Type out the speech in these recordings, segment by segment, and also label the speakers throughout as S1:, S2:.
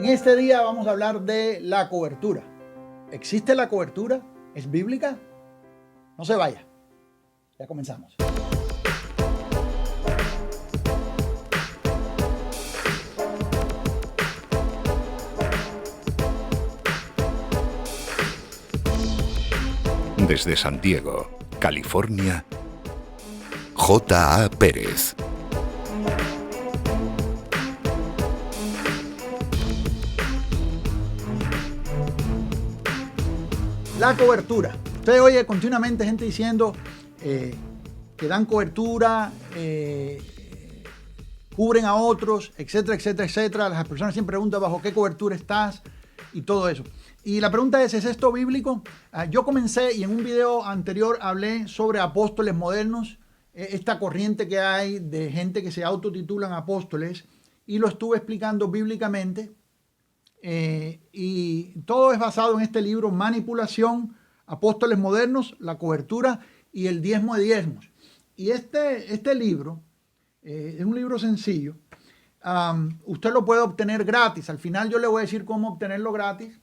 S1: En este día vamos a hablar de la cobertura. ¿Existe la cobertura? ¿Es bíblica? No se vaya. Ya comenzamos.
S2: Desde Santiago, California, J.A. Pérez.
S1: La cobertura. Usted oye continuamente gente diciendo que dan cobertura, cubren a otros, etcétera, etcétera, etcétera. Las personas siempre preguntan bajo qué cobertura estás y todo eso. Y la pregunta ¿es esto bíblico? Yo comencé y en un video anterior hablé sobre apóstoles modernos, esta corriente que hay de gente que se autotitulan apóstoles, y lo estuve explicando bíblicamente. Y todo es basado en este libro, Manipulación, Apóstoles Modernos, la cobertura y el diezmo de diezmos. Y este libro es un libro sencillo. Usted lo puede obtener gratis. Al final yo le voy a decir cómo obtenerlo gratis.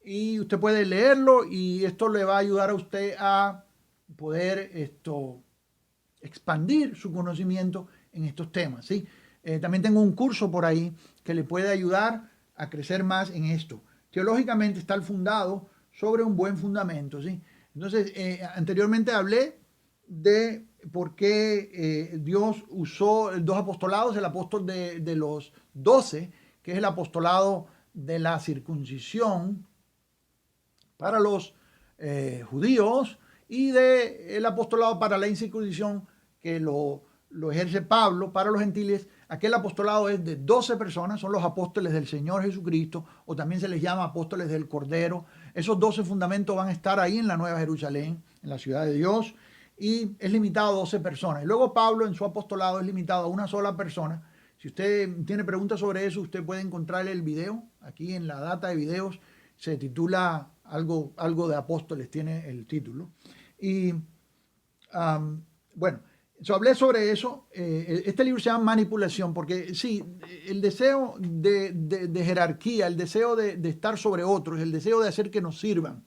S1: Y usted puede leerlo y esto le va a ayudar a usted a poder expandir su conocimiento en estos temas, ¿sí? También tengo un curso por ahí que le puede ayudar a crecer más en esto. Teológicamente está fundado sobre un buen fundamento, ¿sí? Entonces, anteriormente hablé de por qué Dios usó dos apostolados, el apóstol de los 12, que es el apostolado de la circuncisión para los judíos, y el apostolado para la incircuncisión que lo ejerce Pablo para los gentiles. Aquel apostolado es de 12 personas, son los apóstoles del Señor Jesucristo, o también se les llama apóstoles del Cordero. Esos 12 fundamentos van a estar ahí en la Nueva Jerusalén, en la ciudad de Dios, y es limitado a 12 personas. Y luego Pablo en su apostolado es limitado a una sola persona. Si usted tiene preguntas sobre eso, usted puede encontrar el video, aquí en la data de videos, se titula algo de apóstoles, tiene el título. Y bueno, hablé sobre eso. Este libro se llama Manipulación, porque sí, el deseo de jerarquía, el deseo de estar sobre otros, el deseo de hacer que nos sirvan,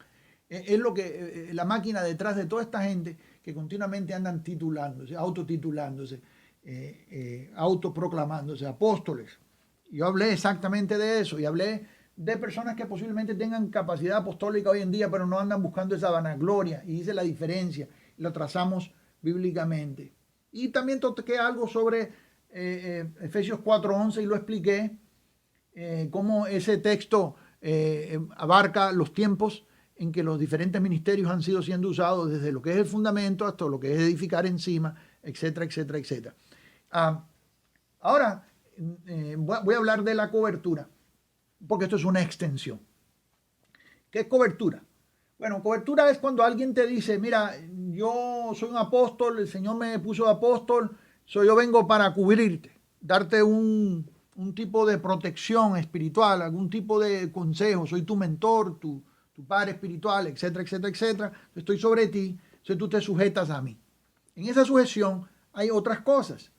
S1: es lo que la máquina detrás de toda esta gente que continuamente andan titulándose, autotitulándose, autoproclamándose apóstoles. Yo hablé exactamente de eso y hablé de personas que posiblemente tengan capacidad apostólica hoy en día, pero no andan buscando esa vanagloria, y hice la diferencia, lo trazamos bíblicamente. Y también toqué algo sobre Efesios 4:11 y lo expliqué, cómo ese texto abarca los tiempos en que los diferentes ministerios han sido siendo usados, desde lo que es el fundamento hasta lo que es edificar encima, etcétera, etcétera, etcétera. Ahora voy a hablar de la cobertura, porque esto es una extensión. ¿Qué es cobertura? Bueno, cobertura es cuando alguien te dice, mira, yo soy un apóstol, el Señor me puso de apóstol, yo vengo para cubrirte, darte un tipo de protección espiritual, algún tipo de consejo, soy tu mentor, tu padre espiritual, etcétera, etcétera, etcétera, estoy sobre ti, entonces tú te sujetas a mí. En esa sujeción hay otras cosas,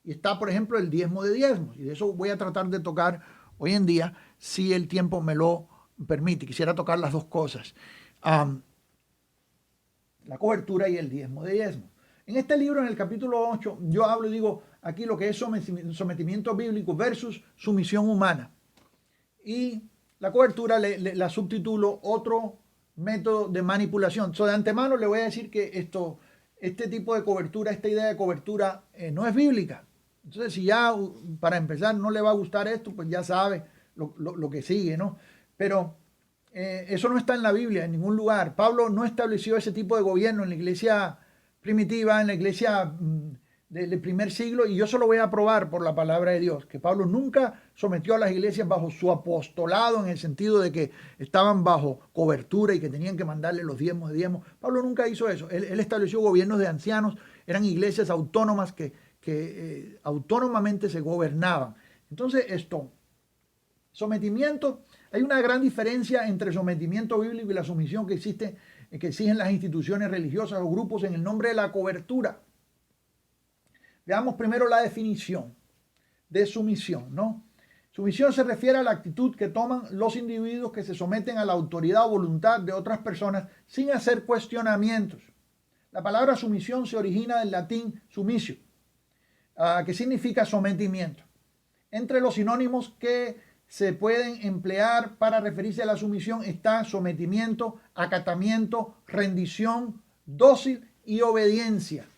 S1: y está, por ejemplo, el diezmo de diezmos, y de eso voy a tratar de tocar hoy en día, si el tiempo me lo permite. Quisiera tocar las dos cosas. La cobertura y el diezmo de diezmo. En este libro, en el capítulo 8, yo hablo y digo aquí lo que es sometimiento bíblico versus sumisión humana. Y la cobertura la subtitulo otro método de manipulación. De antemano le voy a decir que este tipo de cobertura, esta idea de cobertura no es bíblica. Entonces, si ya para empezar no le va a gustar esto, pues ya sabe lo que sigue, ¿no? Pero eso no está en la Biblia, en ningún lugar. Pablo no estableció ese tipo de gobierno en la iglesia primitiva, en la iglesia del primer siglo, y yo solo voy a probar por la palabra de Dios, que Pablo nunca sometió a las iglesias bajo su apostolado, en el sentido de que estaban bajo cobertura y que tenían que mandarle los diezmos de diezmos. Pablo nunca hizo eso. Él estableció gobiernos de ancianos, eran iglesias autónomas que autónomamente se gobernaban. Entonces, sometimiento, hay una gran diferencia entre el sometimiento bíblico y la sumisión que exigen las instituciones religiosas o grupos en el nombre de la cobertura. Veamos primero la definición de sumisión, ¿no? Sumisión se refiere a la actitud que toman los individuos que se someten a la autoridad o voluntad de otras personas sin hacer cuestionamientos. La palabra sumisión se origina del latín sumisio, que significa sometimiento. Entre los sinónimos que se pueden emplear para referirse a la sumisión está sometimiento, acatamiento, rendición, dócil y obediencia.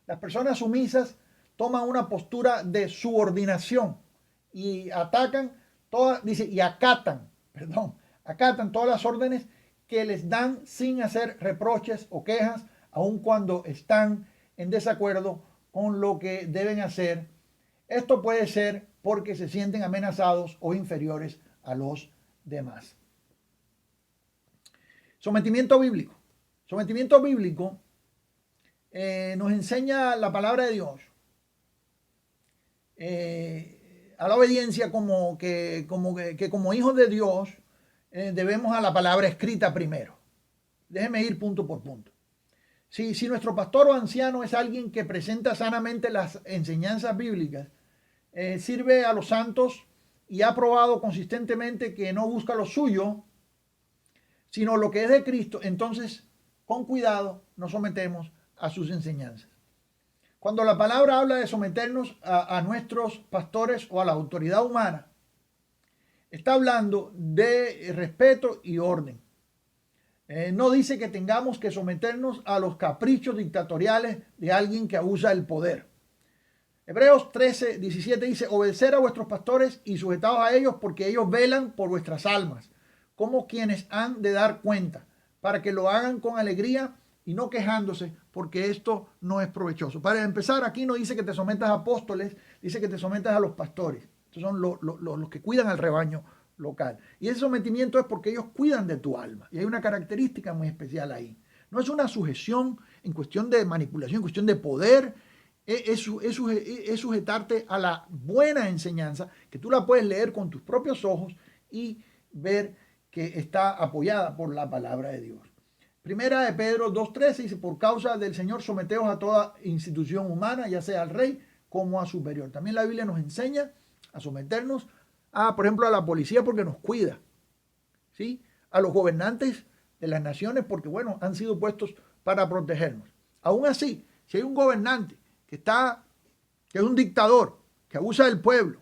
S1: Las personas sumisas toman una postura de subordinación y acatan todas las órdenes que les dan sin hacer reproches o quejas, aun cuando están en desacuerdo con lo que deben hacer. Esto puede ser porque se sienten amenazados o inferiores a los demás. Sometimiento bíblico. Sometimiento bíblico nos enseña la palabra de Dios a la obediencia como hijos de Dios debemos a la palabra escrita primero. Déjeme ir punto por punto. Si nuestro pastor o anciano es alguien que presenta sanamente las enseñanzas bíblicas, sirve a los santos y ha probado consistentemente que no busca lo suyo, sino lo que es de Cristo, entonces con cuidado nos sometemos a sus enseñanzas. Cuando la palabra habla de someternos a nuestros pastores o a la autoridad humana, está hablando de respeto y orden. No dice que tengamos que someternos a los caprichos dictatoriales de alguien que abusa del poder. Hebreos 13, 17 dice, obedecer a vuestros pastores y sujetaos a ellos porque ellos velan por vuestras almas, como quienes han de dar cuenta, para que lo hagan con alegría y no quejándose, porque esto no es provechoso. Para empezar, aquí no dice que te sometas a apóstoles, dice que te sometas a los pastores. Estos son los que cuidan al rebaño local. Y ese sometimiento es porque ellos cuidan de tu alma. Y hay una característica muy especial ahí. No es una sujeción en cuestión de manipulación, en cuestión de poder. Es sujetarte a la buena enseñanza, que tú la puedes leer con tus propios ojos y ver que está apoyada por la palabra de Dios. Primera de Pedro 2.13 dice, por causa del Señor someteos a toda institución humana, ya sea al rey como a superior. También la Biblia nos enseña a someternos por ejemplo, a la policía porque nos cuida, ¿sí? A los gobernantes de las naciones porque, bueno, han sido puestos para protegernos. Aún así, si hay un gobernante que es un dictador, que abusa del pueblo,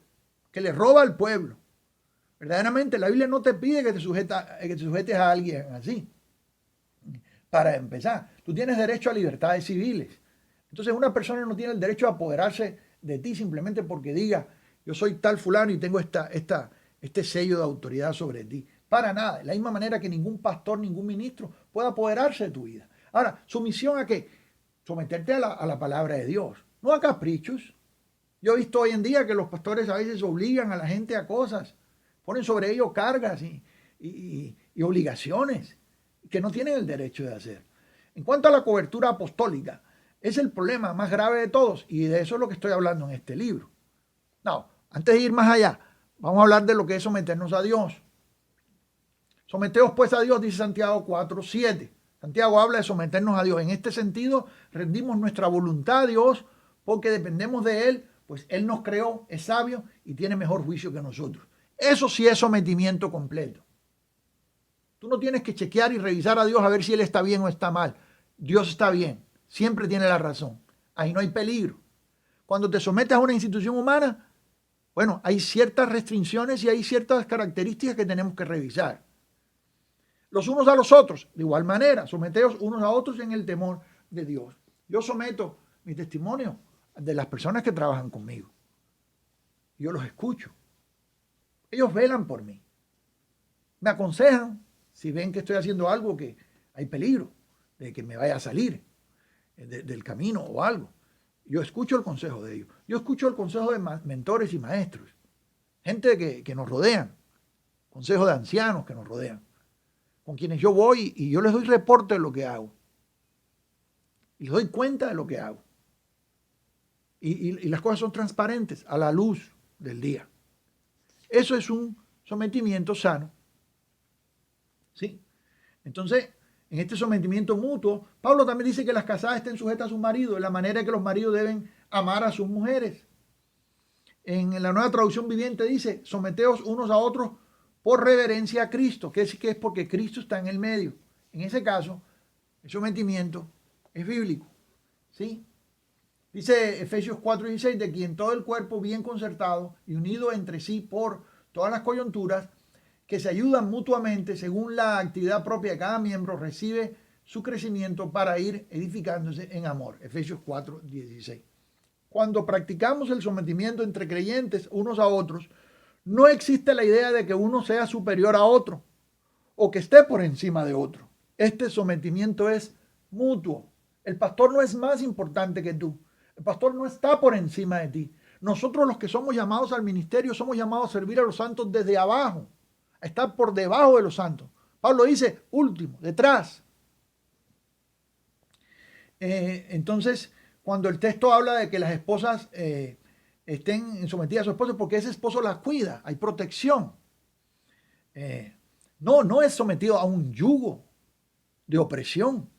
S1: que le roba al pueblo, verdaderamente la Biblia no te pide que te sujetes a alguien así. Para empezar, tú tienes derecho a libertades civiles. Entonces una persona no tiene el derecho a apoderarse de ti simplemente porque diga, yo soy tal fulano y tengo este sello de autoridad sobre ti. Para nada. De la misma manera que ningún pastor, ningún ministro puede apoderarse de tu vida. Ahora, ¿sumisión a qué? Someterte a la palabra de Dios, no a caprichos. Yo he visto hoy en día que los pastores a veces obligan a la gente a cosas, ponen sobre ellos cargas y obligaciones que no tienen el derecho de hacer. En cuanto a la cobertura apostólica, es el problema más grave de todos y de eso es lo que estoy hablando en este libro. No, antes de ir más allá, vamos a hablar de lo que es someternos a Dios. Someteos pues a Dios, dice Santiago 4:7. Santiago habla de someternos a Dios. En este sentido, rendimos nuestra voluntad a Dios porque dependemos de Él, pues Él nos creó, es sabio y tiene mejor juicio que nosotros. Eso sí es sometimiento completo. Tú no tienes que chequear y revisar a Dios a ver si Él está bien o está mal. Dios está bien, siempre tiene la razón. Ahí no hay peligro. Cuando te sometes a una institución humana, bueno, hay ciertas restricciones y hay ciertas características que tenemos que revisar. Los unos a los otros, de igual manera, someteos unos a otros en el temor de Dios. Yo someto mi testimonio de las personas que trabajan conmigo. Yo los escucho. Ellos velan por mí. Me aconsejan si ven que estoy haciendo algo que hay peligro de que me vaya a salir del camino o algo. Yo escucho el consejo de ellos. Yo escucho el consejo de mentores y maestros. Gente que nos rodean. Consejos de ancianos que nos rodean. Con quienes yo voy y yo les doy reporte de lo que hago. Y les doy cuenta de lo que hago. Y las cosas son transparentes a la luz del día. Eso es un sometimiento sano. ¿Sí? Entonces, en este sometimiento mutuo, Pablo también dice que las casadas estén sujetas a sus maridos, de la manera que los maridos deben amar a sus mujeres. En la Nueva Traducción Viviente dice, someteos unos a otros por reverencia a Cristo, que es porque Cristo está en el medio. En ese caso, el sometimiento es bíblico, ¿sí? Dice Efesios 4:16, de quien todo el cuerpo bien concertado y unido entre sí por todas las coyunturas, que se ayudan mutuamente según la actividad propia de cada miembro, recibe su crecimiento para ir edificándose en amor. Efesios 4:16. Cuando practicamos el sometimiento entre creyentes unos a otros, no existe la idea de que uno sea superior a otro o que esté por encima de otro. Este sometimiento es mutuo. El pastor no es más importante que tú. El pastor no está por encima de ti. Nosotros los que somos llamados al ministerio somos llamados a servir a los santos desde abajo, a estar por debajo de los santos. Pablo dice último, detrás. Entonces, cuando el texto habla de que las esposas estén sometidas a su esposo, porque ese esposo las cuida, hay protección. No es sometido a un yugo de opresión.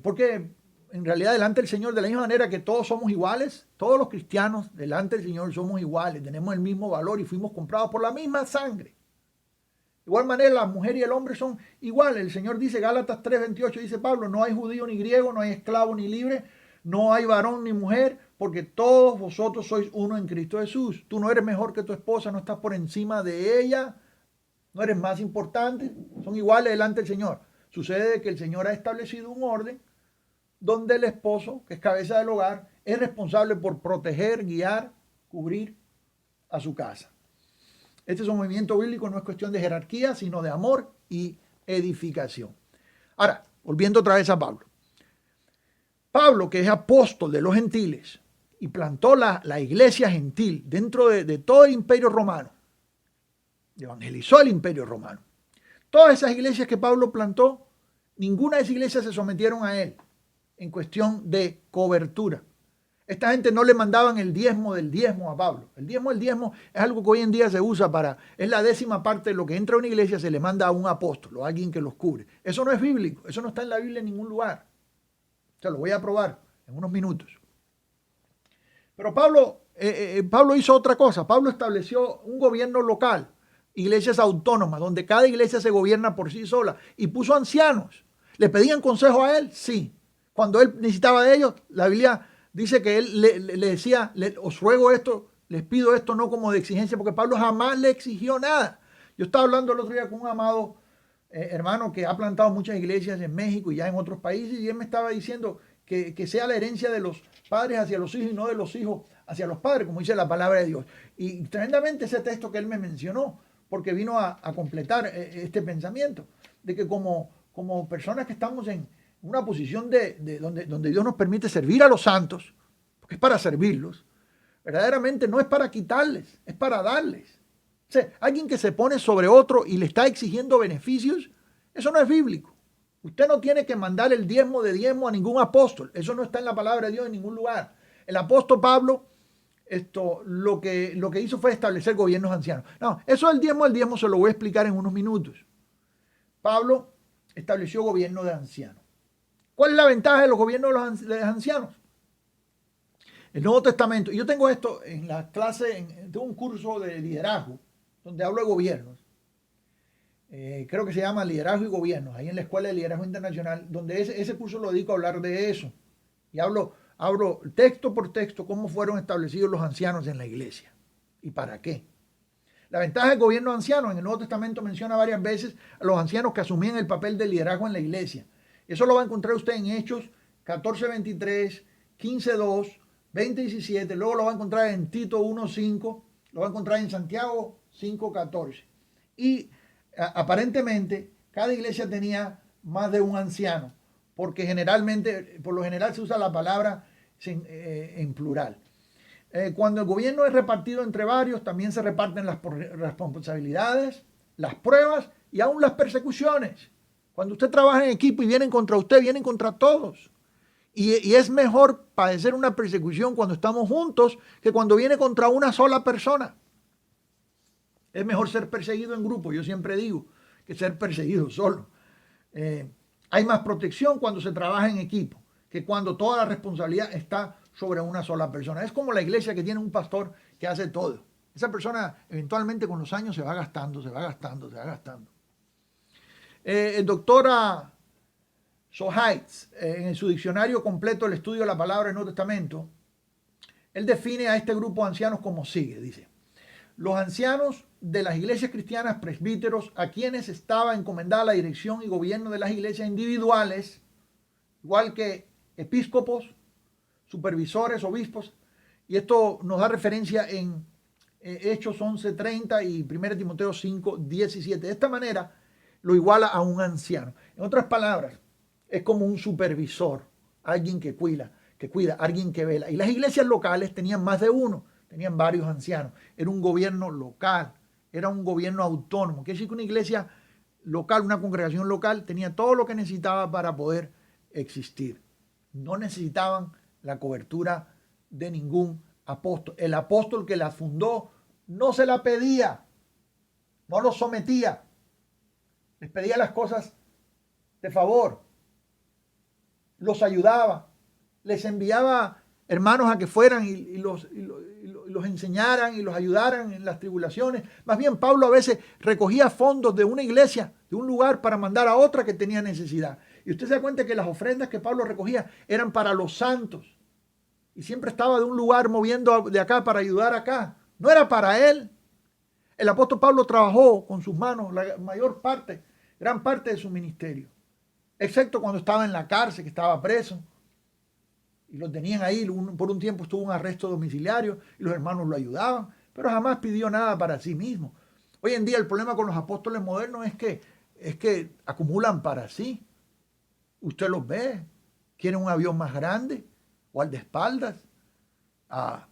S1: Porque en realidad delante del Señor, de la misma manera que todos somos iguales, todos los cristianos delante del Señor somos iguales, tenemos el mismo valor y fuimos comprados por la misma sangre. De igual manera, la mujer y el hombre son iguales. El Señor dice, Gálatas 3:28, dice Pablo, no hay judío ni griego, no hay esclavo ni libre, no hay varón ni mujer, porque todos vosotros sois uno en Cristo Jesús. Tú no eres mejor que tu esposa, no estás por encima de ella, no eres más importante, son iguales delante del Señor. Sucede que el Señor ha establecido un orden donde el esposo, que es cabeza del hogar, es responsable por proteger, guiar, cubrir a su casa. Este movimiento bíblico no es cuestión de jerarquía, sino de amor y edificación. Ahora, volviendo otra vez a Pablo. Pablo, que es apóstol de los gentiles y plantó la iglesia gentil dentro de todo el imperio romano, evangelizó el imperio romano. Todas esas iglesias que Pablo plantó, ninguna de esas iglesias se sometieron a él en cuestión de cobertura. Esta gente no le mandaban el diezmo del diezmo a Pablo. El diezmo del diezmo es algo que hoy en día se usa es la 10ª parte de lo que entra a una iglesia, se le manda a un apóstol o a alguien que los cubre. Eso no es bíblico, eso no está en la Biblia en ningún lugar. Se lo voy a probar en unos minutos. Pero Pablo hizo otra cosa. Pablo estableció un gobierno local, iglesias autónomas, donde cada iglesia se gobierna por sí sola, y puso ancianos. ¿Le pedían consejo a él? Sí. Cuando él necesitaba de ellos, la Biblia dice que él le decía, os ruego esto, les pido esto, no como de exigencia, porque Pablo jamás le exigió nada. Yo estaba hablando el otro día con un amado hermano que ha plantado muchas iglesias en México y ya en otros países, y él me estaba diciendo que sea la herencia de los padres hacia los hijos y no de los hijos hacia los padres, como dice la palabra de Dios. Y tremendamente ese texto que él me mencionó, porque vino a completar este pensamiento, de que como personas que estamos en una posición donde Dios nos permite servir a los santos, porque es para servirlos, verdaderamente no es para quitarles, es para darles. O sea, alguien que se pone sobre otro y le está exigiendo beneficios, eso no es bíblico. Usted no tiene que mandar el diezmo a ningún apóstol. Eso no está en la palabra de Dios en ningún lugar. El apóstol Pablo, lo que hizo fue establecer gobiernos ancianos. No, eso del diezmo se lo voy a explicar en unos minutos. Pablo estableció gobierno de ancianos. ¿Cuál es la ventaja de los gobiernos de los ancianos? El Nuevo Testamento. Yo tengo esto en la clase, tengo un curso de liderazgo, donde hablo de gobiernos. Creo que se llama Liderazgo y Gobiernos, ahí en la Escuela de Liderazgo Internacional, donde ese curso lo dedico a hablar de eso. Y hablo texto por texto cómo fueron establecidos los ancianos en la iglesia y para qué. La ventaja del gobierno de ancianos, en el Nuevo Testamento menciona varias veces a los ancianos que asumían el papel de liderazgo en la iglesia. Eso lo va a encontrar usted en Hechos 14:23, 15:2, 20:17, luego lo va a encontrar en Tito 1:5, lo va a encontrar en Santiago 5:14. Y aparentemente cada iglesia tenía más de un anciano, porque por lo general se usa la palabra en plural. Cuando el gobierno es repartido entre varios, también se reparten las responsabilidades, las pruebas y aún las persecuciones. Cuando usted trabaja en equipo y vienen contra usted, vienen contra todos. Y es mejor padecer una persecución cuando estamos juntos que cuando viene contra una sola persona. Es mejor ser perseguido en grupo, yo siempre digo, que ser perseguido solo. Hay más protección cuando se trabaja en equipo que cuando toda la responsabilidad está sobre una sola persona. Es como la iglesia que tiene un pastor que hace todo. Esa persona eventualmente con los años se va gastando. El doctor Sohaitz, en su diccionario completo del estudio de la palabra del Nuevo Testamento, él define a este grupo de ancianos como sigue, dice: los ancianos de las iglesias cristianas, presbíteros, a quienes estaba encomendada la dirección y gobierno de las iglesias individuales, igual que episcopos, supervisores, obispos, y esto nos da referencia en Hechos 11:30 y 1 Timoteo 5:17. De esta manera lo iguala a un anciano. En otras palabras, es como un supervisor, alguien que cuida, alguien que vela. Y las iglesias locales tenían más de uno, tenían varios ancianos. Era un gobierno local, era un gobierno autónomo. Quiere decir que una iglesia local, una congregación local, tenía todo lo que necesitaba para poder existir. No necesitaban la cobertura de ningún apóstol. El apóstol que la fundó no se la pedía, no los sometía, les pedía las cosas de favor, los ayudaba, les enviaba hermanos a que fueran y los enseñaran y los ayudaran en las tribulaciones. Más bien, Pablo a veces recogía fondos de una iglesia, de un lugar, para mandar a otra que tenía necesidad. Y usted se da cuenta que las ofrendas que Pablo recogía eran para los santos. Y siempre estaba de un lugar moviendo de acá para ayudar acá. No era para él. El apóstol Pablo trabajó con sus manos la mayor parte, gran parte de su ministerio. Excepto cuando estaba en la cárcel, que estaba preso. Y lo tenían ahí. Por un tiempo estuvo en arresto domiciliario y los hermanos lo ayudaban. Pero jamás pidió nada para sí mismo. Hoy en día el problema con los apóstoles modernos es que acumulan para sí. Usted los ve. Quieren un avión más grande, guardaespaldas, a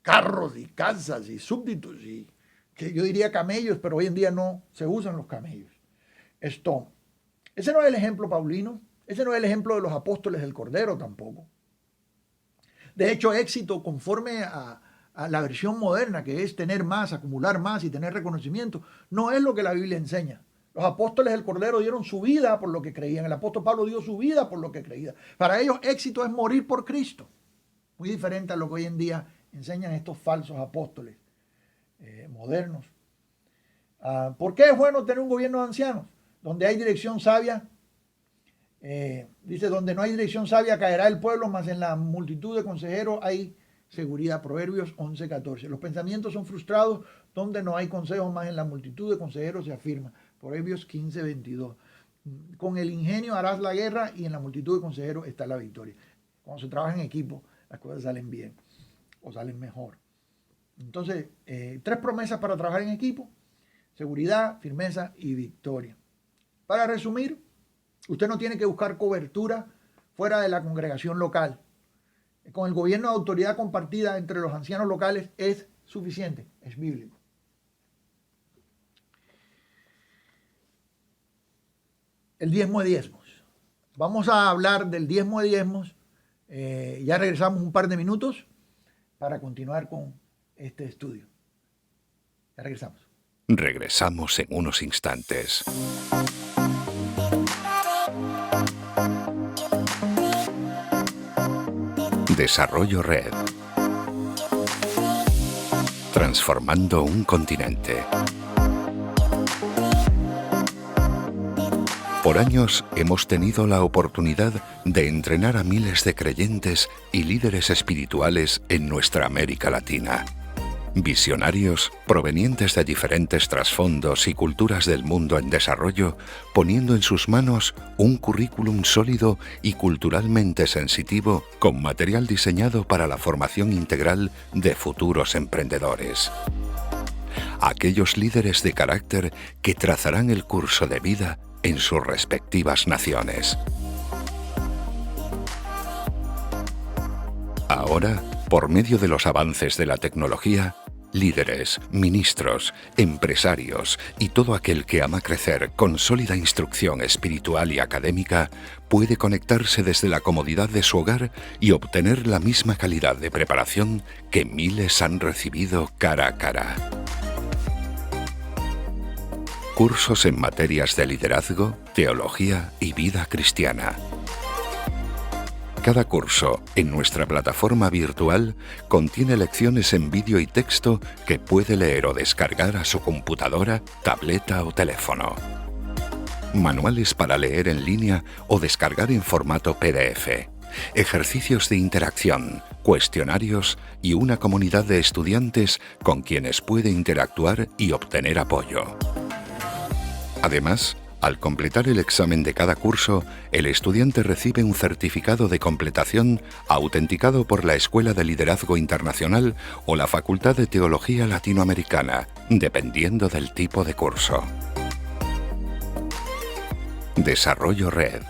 S1: carros y casas y súbditos y que yo diría camellos, pero hoy en día no se usan los camellos. Ese no es el ejemplo paulino, ese no es el ejemplo de los apóstoles del Cordero tampoco. De hecho, éxito conforme a la versión moderna, que es tener más, acumular más y tener reconocimiento, no es lo que la Biblia enseña. Los apóstoles del Cordero dieron su vida por lo que creían. El apóstol Pablo dio su vida por lo que creía. Para ellos éxito es morir por Cristo. Muy diferente a lo que hoy en día enseñan estos falsos apóstoles modernos. ¿Por qué es bueno tener un gobierno de ancianos? Donde hay dirección sabia, dice, donde no hay dirección sabia caerá el pueblo, mas en la multitud de consejeros hay seguridad. Proverbios 11:14. Los pensamientos son frustrados donde no hay consejos, mas en la multitud de consejeros se afirma. Proverbios 15:22. Con el ingenio harás la guerra y en la multitud de consejeros está la victoria. Cuando se trabaja en equipo, las cosas salen bien o salen mejor. Entonces, 3 promesas para trabajar en equipo: seguridad, firmeza y victoria. Para resumir, usted no tiene que buscar cobertura fuera de la congregación local. Con el gobierno de autoridad compartida entre los ancianos locales es suficiente, es bíblico. El diezmo de diezmos. Vamos a hablar del diezmo de diezmos. Ya regresamos un par de minutos para continuar con este estudio. Ya regresamos.
S2: Regresamos en unos instantes. Desarrollo Red. Transformando un continente. Por años hemos tenido la oportunidad de entrenar a miles de creyentes y líderes espirituales en nuestra América Latina. Visionarios provenientes de diferentes trasfondos y culturas del mundo en desarrollo, poniendo en sus manos un currículum sólido y culturalmente sensitivo con material diseñado para la formación integral de futuros emprendedores. Aquellos líderes de carácter que trazarán el curso de vida en sus respectivas naciones. Ahora, por medio de los avances de la tecnología, líderes, ministros, empresarios y todo aquel que ama crecer con sólida instrucción espiritual y académica puede conectarse desde la comodidad de su hogar y obtener la misma calidad de preparación que miles han recibido cara a cara. Cursos en materias de liderazgo, teología y vida cristiana. Cada curso en nuestra plataforma virtual contiene lecciones en vídeo y texto que puede leer o descargar a su computadora, tableta o teléfono. Manuales para leer en línea o descargar en formato PDF. Ejercicios de interacción, cuestionarios y una comunidad de estudiantes con quienes puede interactuar y obtener apoyo. Además, al completar el examen de cada curso, el estudiante recibe un certificado de completación autenticado por la Escuela de Liderazgo Internacional o la Facultad de Teología Latinoamericana, dependiendo del tipo de curso. Desarrollo Red.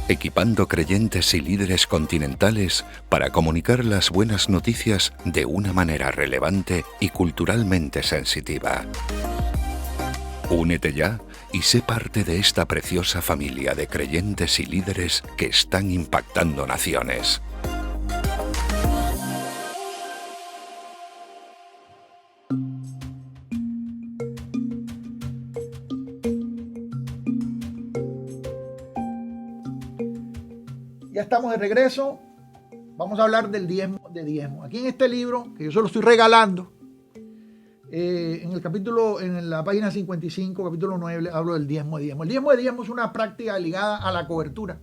S2: Equipando creyentes y líderes continentales para comunicar las buenas noticias de una manera relevante y culturalmente sensitiva. Únete ya y sé parte de esta preciosa familia de creyentes y líderes que están impactando naciones.
S1: Ya estamos de regreso. Vamos a hablar del diezmo de diezmo. Aquí en este libro, que yo se lo estoy regalando, en el capítulo, en la página 55, capítulo 9, hablo del diezmo de diezmo. El diezmo de diezmo es una práctica ligada a la cobertura,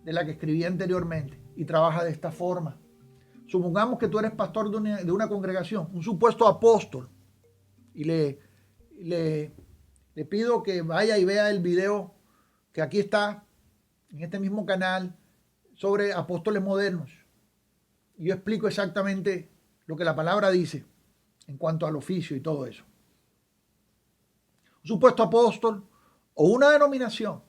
S1: de la que escribí anteriormente, y trabaja de esta forma. Supongamos que tú eres pastor de una congregación, un supuesto apóstol, y le pido que vaya y vea el video que aquí está, en este mismo canal, sobre apóstoles modernos. Y yo explico exactamente lo que la palabra dice en cuanto al oficio y todo eso. Un supuesto apóstol o una denominación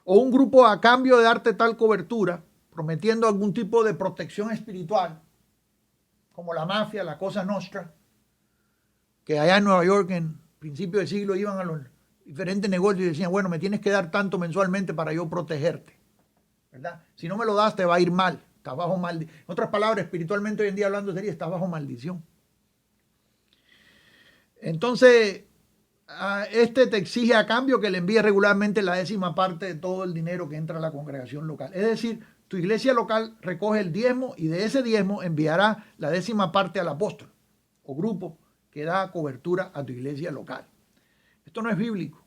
S1: o un grupo a cambio de darte tal cobertura, prometiendo algún tipo de protección espiritual, como la mafia, la Cosa Nostra, que allá en Nueva York en principio del siglo iban a los diferentes negocios y decían, bueno, me tienes que dar tanto mensualmente para yo protegerte, ¿verdad? Si no me lo das te va a ir mal, estás bajo maldición. En otras palabras, espiritualmente hoy en día hablando sería, estás bajo maldición. Entonces, este te exige a cambio que le envíe regularmente la 10ª parte de todo el dinero que entra a la congregación local. Es decir, tu iglesia local recoge el diezmo y de ese diezmo enviará la 10ª parte al apóstol o grupo que da cobertura a tu iglesia local. Esto no es bíblico.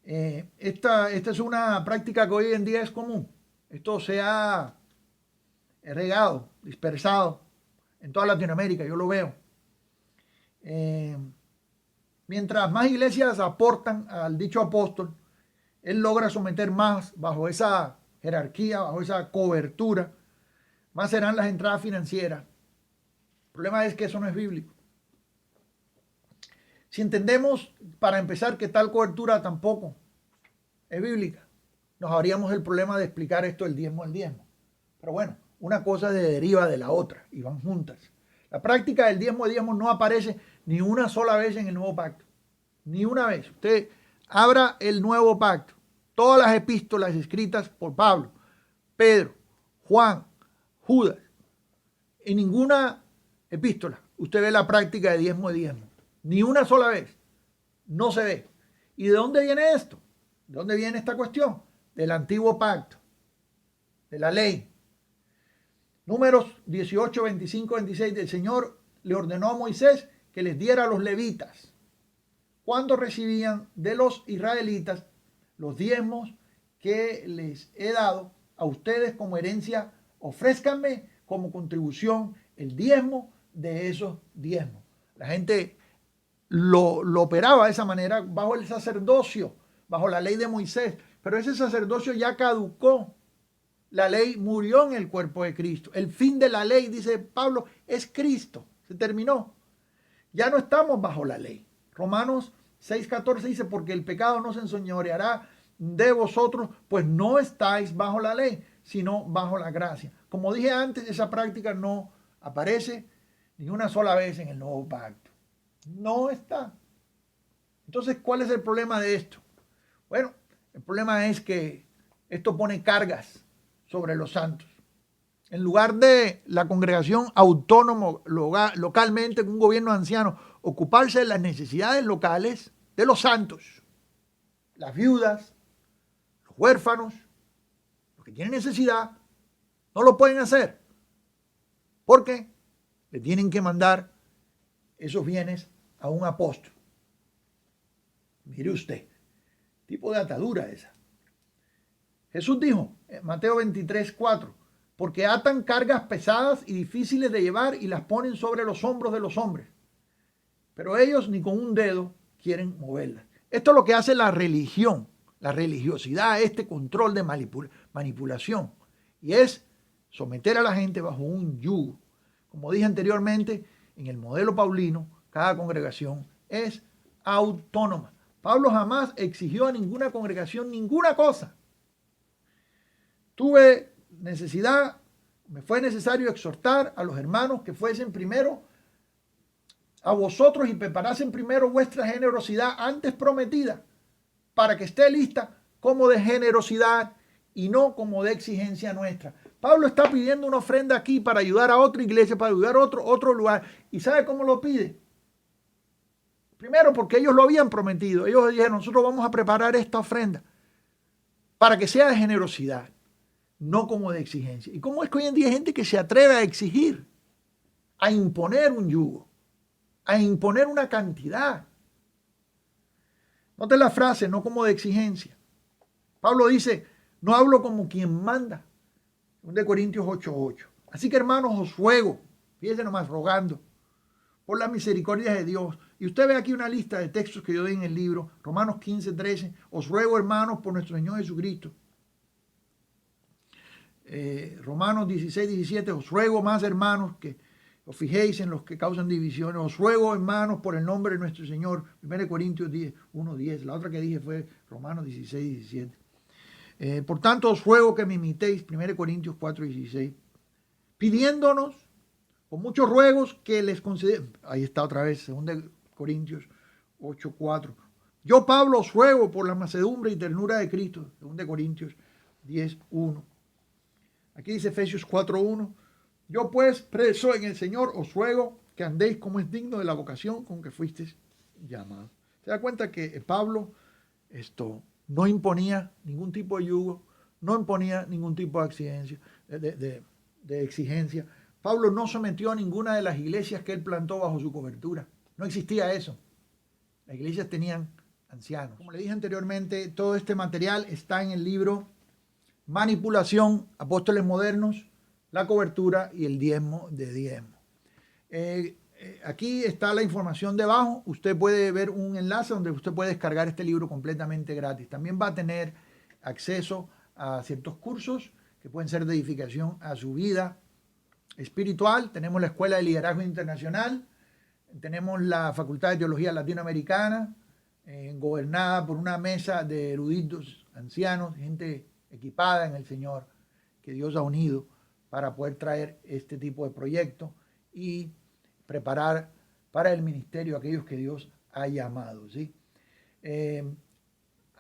S1: Esta es una práctica que hoy en día es común. Esto se ha regado, dispersado en toda Latinoamérica, yo lo veo. Mientras más iglesias aportan al dicho apóstol, él logra someter más bajo esa jerarquía, bajo esa cobertura, más serán las entradas financieras. El problema es que eso no es bíblico. Si entendemos, para empezar, que tal cobertura tampoco es bíblica, nos habríamos el problema de explicar esto del diezmo al diezmo. Pero bueno, una cosa se deriva de la otra y van juntas. La práctica del diezmo de diezmo no aparece ni una sola vez en el nuevo pacto. Ni una vez. Usted abra el nuevo pacto. Todas las epístolas escritas por Pablo, Pedro, Juan, Judas. En ninguna epístola usted ve la práctica de diezmo de diezmo. Ni una sola vez. No se ve. ¿Y de dónde viene esto? ¿De dónde viene esta cuestión? Del antiguo pacto. De la ley. Números 18, 25, 26. El Señor le ordenó a Moisés que les diera a los levitas cuando recibían de los israelitas los diezmos que les he dado a ustedes como herencia, ofrézcanme como contribución el diezmo de esos diezmos. La gente lo operaba de esa manera bajo el sacerdocio, bajo la ley de Moisés, pero ese sacerdocio ya caducó. La ley murió en el cuerpo de Cristo. El fin de la ley, dice Pablo, es Cristo. Se terminó. Ya no estamos bajo la ley. Romanos 6:14 dice, porque el pecado no se enseñoreará de vosotros, pues no estáis bajo la ley, sino bajo la gracia. Como dije antes, esa práctica no aparece ni una sola vez en el nuevo pacto. No está. Entonces, ¿cuál es el problema de esto? Bueno, el problema es que esto pone cargas sobre los santos. En lugar de la congregación autónoma localmente, con un gobierno anciano, ocuparse de las necesidades locales de los santos, las viudas, los huérfanos, los que tienen necesidad no lo pueden hacer porque le tienen que mandar esos bienes a un apóstol. Mire usted, tipo de atadura esa. Jesús dijo en Mateo 23:4, porque atan cargas pesadas y difíciles de llevar y las ponen sobre los hombros de los hombres, pero ellos ni con un dedo quieren moverlas. Esto es lo que hace la religión, la religiosidad, este control de manipulación, y es someter a la gente bajo un yugo. Como dije anteriormente, en el modelo paulino, cada congregación es autónoma. Pablo jamás exigió a ninguna congregación ninguna cosa. Tuve necesidad, me fue necesario exhortar a los hermanos que fuesen primero a vosotros y preparasen primero vuestra generosidad antes prometida, para que esté lista como de generosidad y no como de exigencia nuestra. Pablo está pidiendo una ofrenda aquí para ayudar a otra iglesia, para ayudar a otro lugar. ¿Y sabe cómo lo pide? Primero, porque ellos lo habían prometido. Ellos dijeron, nosotros vamos a preparar esta ofrenda para que sea de generosidad, no como de exigencia. ¿Y cómo es que hoy en día hay gente que se atreve a exigir, a imponer un yugo, a imponer una cantidad? Note la frase, no como de exigencia. Pablo dice, no hablo como quien manda. 2 Corintios 8:8. Así que hermanos, os ruego, fíjense nomás, rogando, por las misericordias de Dios. Y usted ve aquí una lista de textos que yo doy en el libro, Romanos 15:13. Os ruego, hermanos, por nuestro Señor Jesucristo. Romanos 16:17. Os ruego más, hermanos, que os fijéis en los que causan divisiones. Os ruego, hermanos, por el nombre de nuestro Señor. 1 Corintios 1:10. La otra que dije fue Romanos 16:17. Por tanto, os ruego que me imitéis, 1 Corintios 4:16, pidiéndonos con muchos ruegos que les concedamos. Ahí está otra vez, 2 Corintios 8:4. Yo, Pablo, os ruego por la mansedumbre y ternura de Cristo, 2 Corintios 10:1. Aquí dice Efesios 4:1. Yo, pues, preso en el Señor, os ruego que andéis como es digno de la vocación con que fuisteis llamados. Se da cuenta que Pablo no imponía ningún tipo de yugo, no imponía ningún tipo de exigencia. Pablo no sometió a ninguna de las iglesias que él plantó bajo su cobertura. No existía eso. Las iglesias tenían ancianos. Como le dije anteriormente, todo este material está en el libro Manipulación, Apóstoles Modernos, la cobertura y el diezmo de diezmo. Aquí está la información debajo. Usted puede ver un enlace donde usted puede descargar este libro completamente gratis. También va a tener acceso a ciertos cursos que pueden ser de edificación a su vida espiritual. Tenemos la Escuela de Liderazgo Internacional, tenemos la Facultad de Teología Latinoamericana, gobernada por una mesa de eruditos, ancianos, gente equipada en el Señor, que Dios ha unido para poder traer este tipo de proyectos y preparar para el ministerio a aquellos que Dios ha llamado, ¿sí?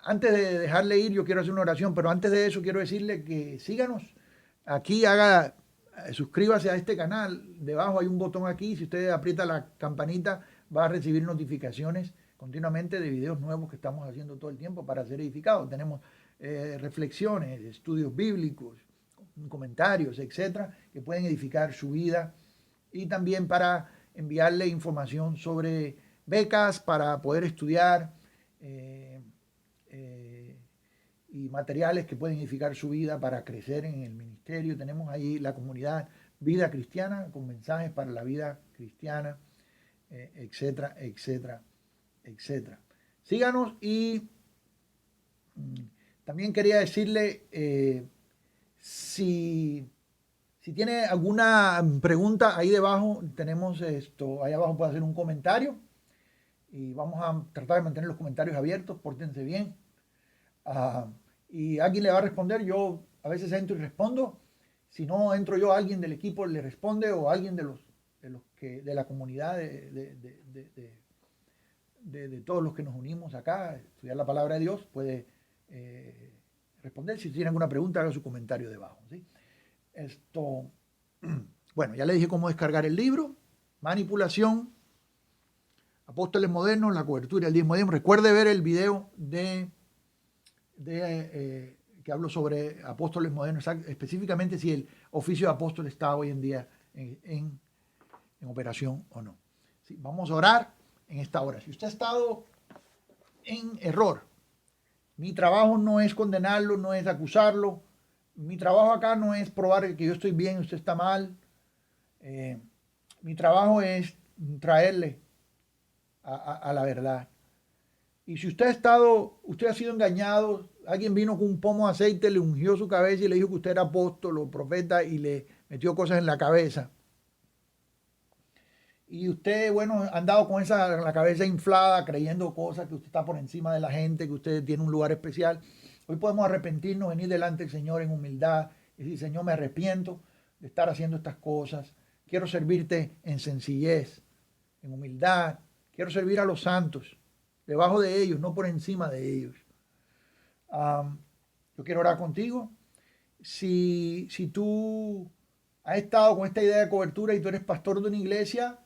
S1: Antes de dejarle ir, yo quiero hacer una oración, pero antes de eso quiero decirle que síganos. Aquí suscríbase a este canal. Debajo hay un botón aquí. Si usted aprieta la campanita, va a recibir notificaciones continuamente de videos nuevos que estamos haciendo todo el tiempo para ser edificados. Tenemos reflexiones, estudios bíblicos, comentarios, etcétera, que pueden edificar su vida, y también para enviarle información sobre becas para poder estudiar y materiales que pueden edificar su vida para crecer en el ministerio. Tenemos ahí la comunidad Vida Cristiana con mensajes para la vida cristiana, etcétera, etcétera, etcétera. Síganos. Y también quería decirle, si tiene alguna pregunta, ahí debajo tenemos ahí abajo puede hacer un comentario y vamos a tratar de mantener los comentarios abiertos. Pórtense bien. Y alguien le va a responder. Yo a veces entro y respondo. Si no entro yo, alguien del equipo le responde, o alguien de la comunidad de todos los que nos unimos acá a estudiar la palabra de Dios puede responder. Si tiene alguna pregunta, haga su comentario debajo, ¿sí? Bueno, ya le dije cómo descargar el libro, Manipulación, Apóstoles Modernos, la cobertura del diezmo de diezmo. Recuerde ver el video que que hablo sobre apóstoles modernos, específicamente si el oficio de apóstol está hoy en día en operación o no. ¿Sí? Vamos a orar en esta hora. Si usted ha estado en error, mi trabajo no es condenarlo, no es acusarlo. Mi trabajo acá no es probar que yo estoy bien y usted está mal. Mi trabajo es traerle a la verdad. Y si usted ha sido engañado, alguien vino con un pomo de aceite, le ungió su cabeza y le dijo que usted era apóstol o profeta y le metió cosas en la cabeza. Y usted, bueno, ha andado con la cabeza inflada, creyendo cosas, que usted está por encima de la gente, que usted tiene un lugar especial. Hoy podemos arrepentirnos, venir delante del Señor en humildad y decir, Señor, me arrepiento de estar haciendo estas cosas. Quiero servirte en sencillez, en humildad. Quiero servir a los santos, debajo de ellos, no por encima de ellos. Yo quiero orar contigo. Si tú has estado con esta idea de cobertura y tú eres pastor de una iglesia,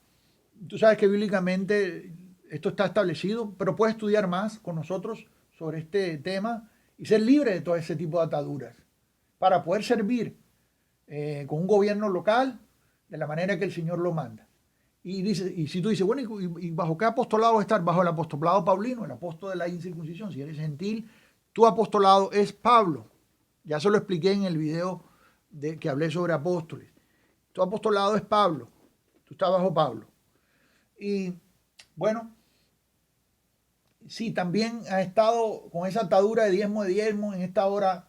S1: tú sabes que bíblicamente esto está establecido, pero puedes estudiar más con nosotros sobre este tema y ser libre de todo ese tipo de ataduras para poder servir con un gobierno local de la manera que el Señor lo manda. Y si tú dices, bueno, ¿y bajo qué apostolado estar? Bajo el apostolado paulino, el apóstol de la incircuncisión. Si eres gentil, tu apostolado es Pablo. Ya se lo expliqué en el video que hablé sobre apóstoles. Tu apostolado es Pablo. Tú estás bajo Pablo. Y bueno, si también has estado con esa atadura de diezmo, en esta hora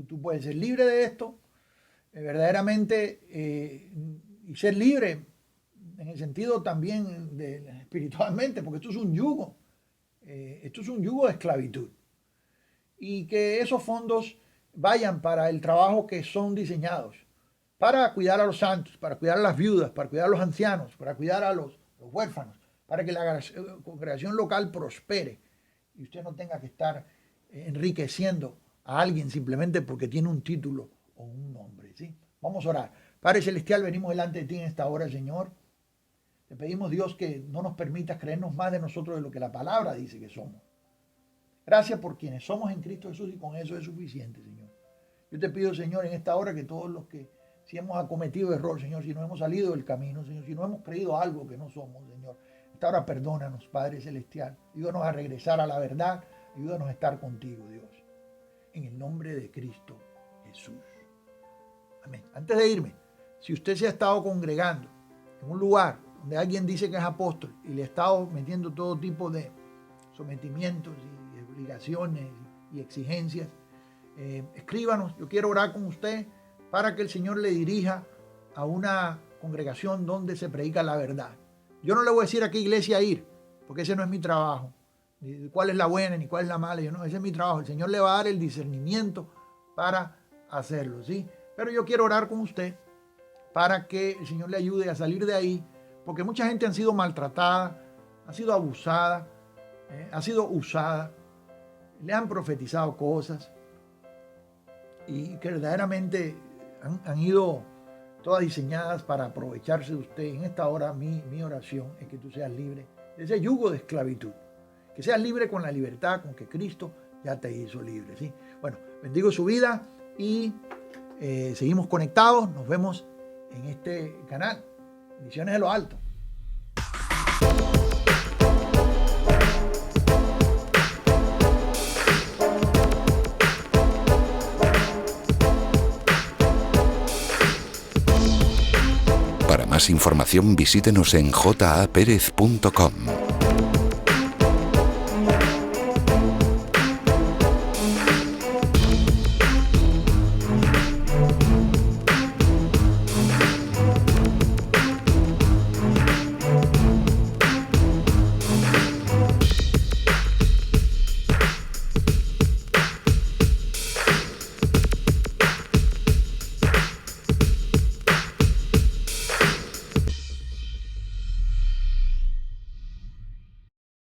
S1: tú puedes ser libre de esto, verdaderamente, y ser libre en el sentido también espiritualmente, porque esto es un yugo. Esto es un yugo de esclavitud. Y que esos fondos vayan para el trabajo que son diseñados, para cuidar a los santos, para cuidar a las viudas, para cuidar a los ancianos, para cuidar a los huérfanos, para que la congregación local prospere y usted no tenga que estar enriqueciendo a alguien simplemente porque tiene un título o un nombre, ¿sí? Vamos a orar. Padre Celestial, venimos delante de ti en esta hora, Señor. Te pedimos, Dios, que no nos permitas creernos más de nosotros de lo que la palabra dice que somos. Gracias por quienes somos en Cristo Jesús y con eso es suficiente, Señor. Yo te pido, Señor, en esta hora que todos los que si hemos acometido error, Señor, si no hemos salido del camino, Señor, si no hemos creído algo que no somos, Señor, esta hora perdónanos, Padre Celestial. Ayúdanos a regresar a la verdad. Ayúdanos a estar contigo, Dios. En el nombre de Cristo Jesús. Amén. Antes de irme, si usted se ha estado congregando en un lugar donde alguien dice que es apóstol y le ha estado metiendo todo tipo de sometimientos y obligaciones y exigencias, escríbanos. Yo quiero orar con usted para que el Señor le dirija a una congregación donde se predica la verdad. Yo no le voy a decir a qué iglesia ir, porque ese no es mi trabajo. Ni cuál es la buena, ni cuál es la mala. Ese es mi trabajo. El Señor le va a dar el discernimiento para hacerlo, ¿sí? Pero yo quiero orar con usted para que el Señor le ayude a salir de ahí, porque mucha gente ha sido maltratada, ha sido abusada, ha sido usada, le han profetizado cosas y que verdaderamente han ido todas diseñadas para aprovecharse de usted. En esta hora mi oración es que tú seas libre de ese yugo de esclavitud, que seas libre con la libertad con que Cristo ya te hizo libre, ¿sí? Bueno, bendigo su vida y seguimos conectados. Nos vemos en este canal. Bendiciones de lo alto.
S2: Para más información visítenos en japerez.com.